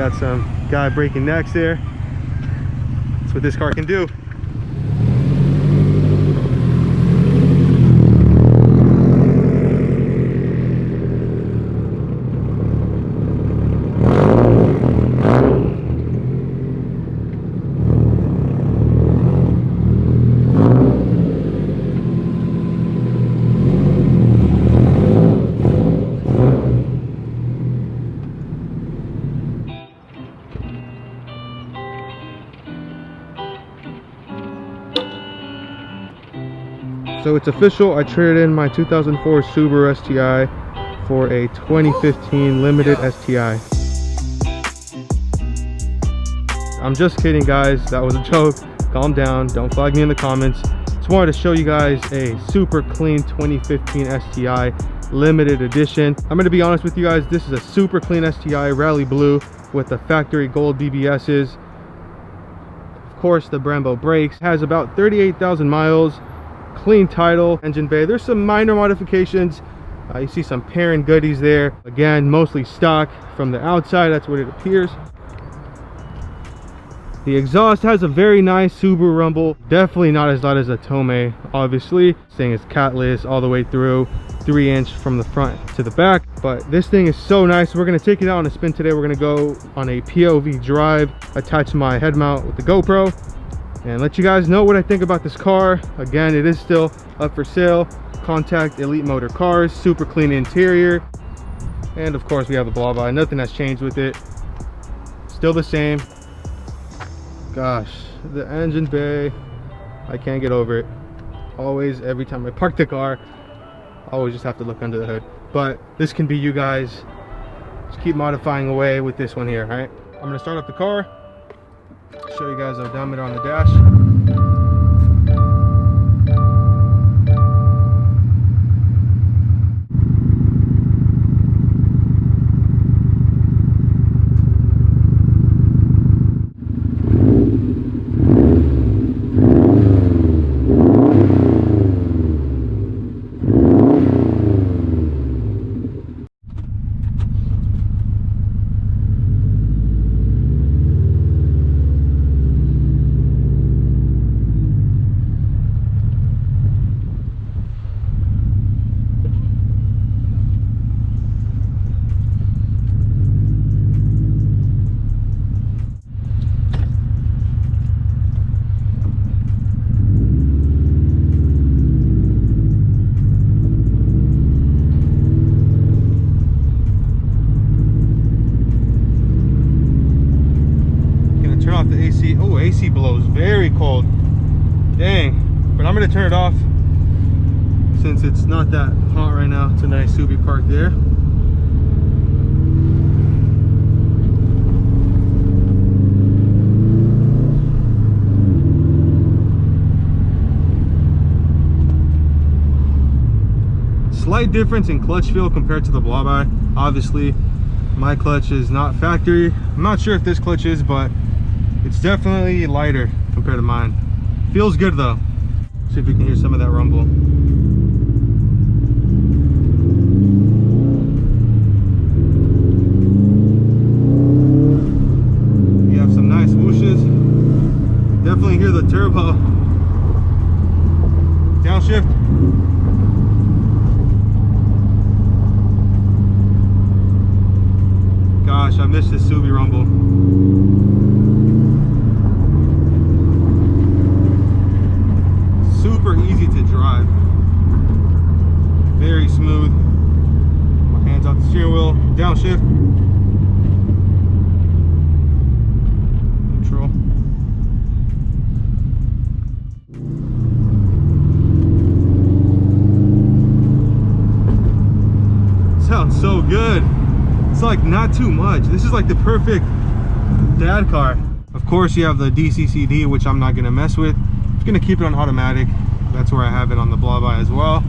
Got some guy breaking necks there. That's what this car can do. So it's official, I traded in my 2004 Subaru Sti for a 2015 limited STI. I'm just kidding guys, that was a joke. Calm down, don't flag me in the comments. Just wanted to show you guys a super clean 2015 STI limited edition. I'm going to be honest with you guys, this is a super clean STI, rally blue with the factory gold BBSs. Of course the Brembo brakes, has about 38,000 miles. Clean title, engine bay. There's some minor modifications. You see some parent goodies there. Again, mostly stock from the outside. That's what it appears. The exhaust has a very nice Subaru rumble. Definitely not as loud as a Tomei, obviously. This thing is catless all the way through, 3-inch from the front to the back. But this thing is so nice. We're going to take it out on a spin today. We're going to go on a POV drive, attach my head mount with the GoPro, and let you guys know what I think about this car. Again, it is still up for sale. Contact Elite Motor Cars. Super clean interior, and of course we have the blah blah. Nothing has changed with it, still the same. Gosh, the engine bay, I can't get over it. Always, every time I park the car, I always just have to look under the hood. But this can be you guys. Just keep modifying away with this one here. All right, I'm gonna start up the car, show you guys the odometer on the dash. Turn off the AC. Oh, AC blows very cold. Dang. But I'm gonna turn it off since it's not that hot right now. It's a nice Subi park there. Slight difference in clutch feel compared to the Blaubai. Obviously, my clutch is not factory. I'm not sure if this clutch is, but it's definitely lighter compared to mine. Feels good though. See if we can hear some of that rumble. You have some nice whooshes. Definitely hear the turbo. Downshift. Gosh, I missed this Subi rumble. Super easy to drive, very smooth. My hands off the steering wheel, downshift, neutral. Sounds so good. It's like not too much. This is like the perfect dad car. Of course you have the DCCD, which I'm not gonna mess with. I'm gonna keep it on automatic. That's where I have it on the Blaubai as well.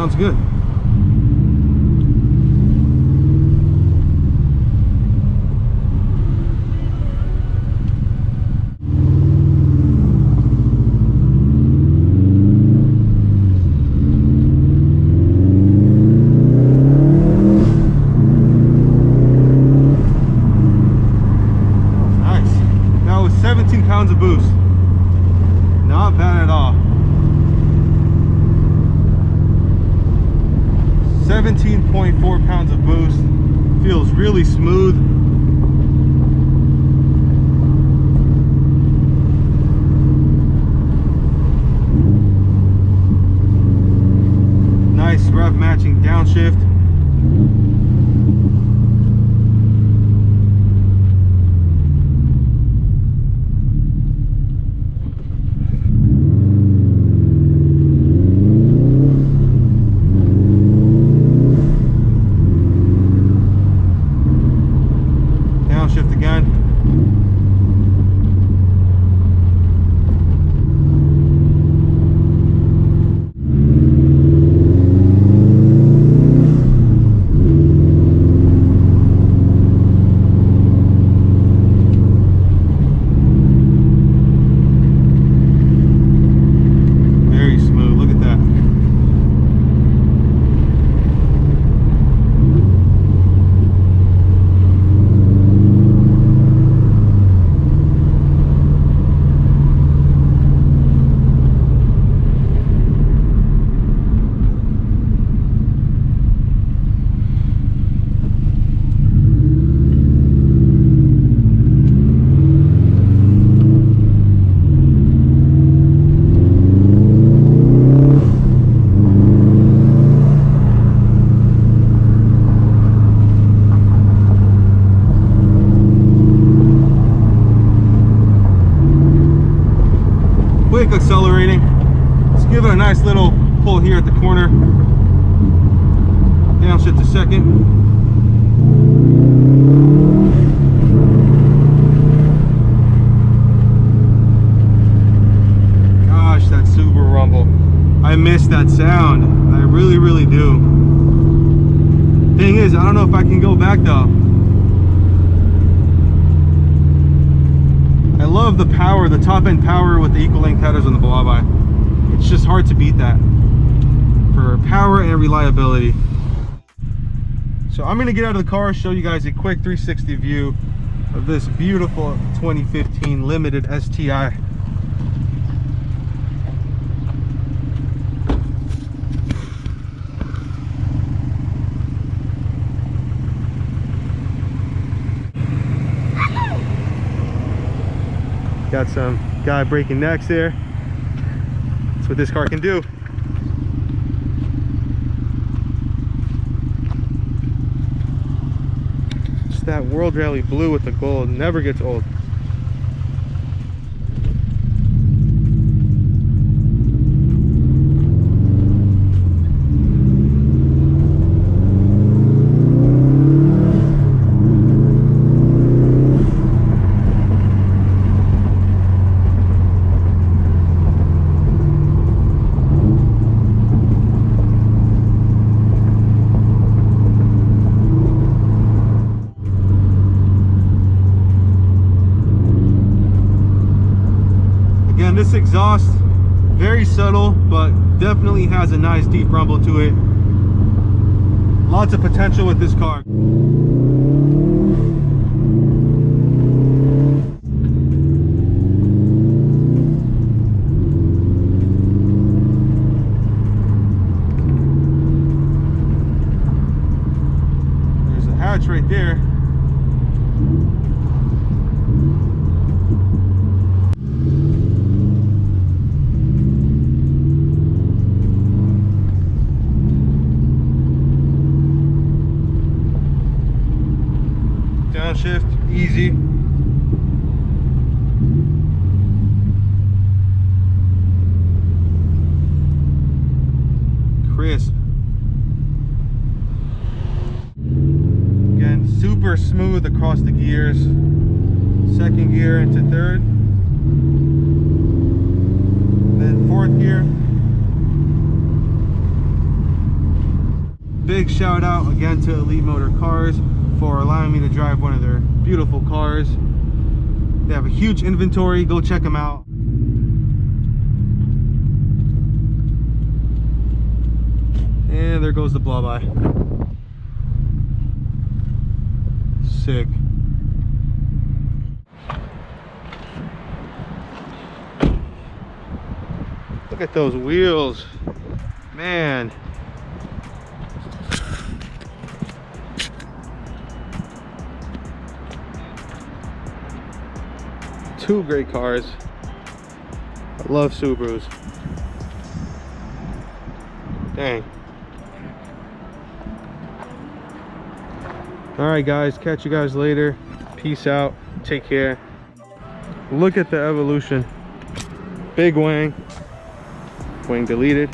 Sounds good. Nice. That was 17 pounds of boost. Not bad at all. 17.4 pounds of boost. Feels really smooth. Nice rev matching downshift. Quick accelerating. Let's give it a nice little pull here at the corner. Downshift to second. Gosh, that Subaru rumble. I miss that sound. I really, really do. Thing is, I don't know if I can go back though. I love the power, the top end power with the equal length headers on the blow-by. It's just hard to beat that for power and reliability. So I'm gonna get out of the car, show you guys a quick 360 view of this beautiful 2015 limited STI. Got some guy breaking necks there. That's what this car can do. Just that World Rally blue with the gold never gets old. This exhaust, very subtle, but definitely has a nice deep rumble to it. Lots of potential with this car. There's a hatch right there. Downshift, easy. Crisp. Again, super smooth across the gears. Second gear into third. Then fourth gear. big shout out again to Elite Motor Cars for allowing me to drive one of their beautiful cars. They have a huge inventory. Go check them out. And there goes the blow by. Sick. Look at those wheels, man. Two great cars. I love Subarus. Dang. All right, guys, catch you guys later. Peace out. Take care. Look at the evolution. Big wing. Wing deleted.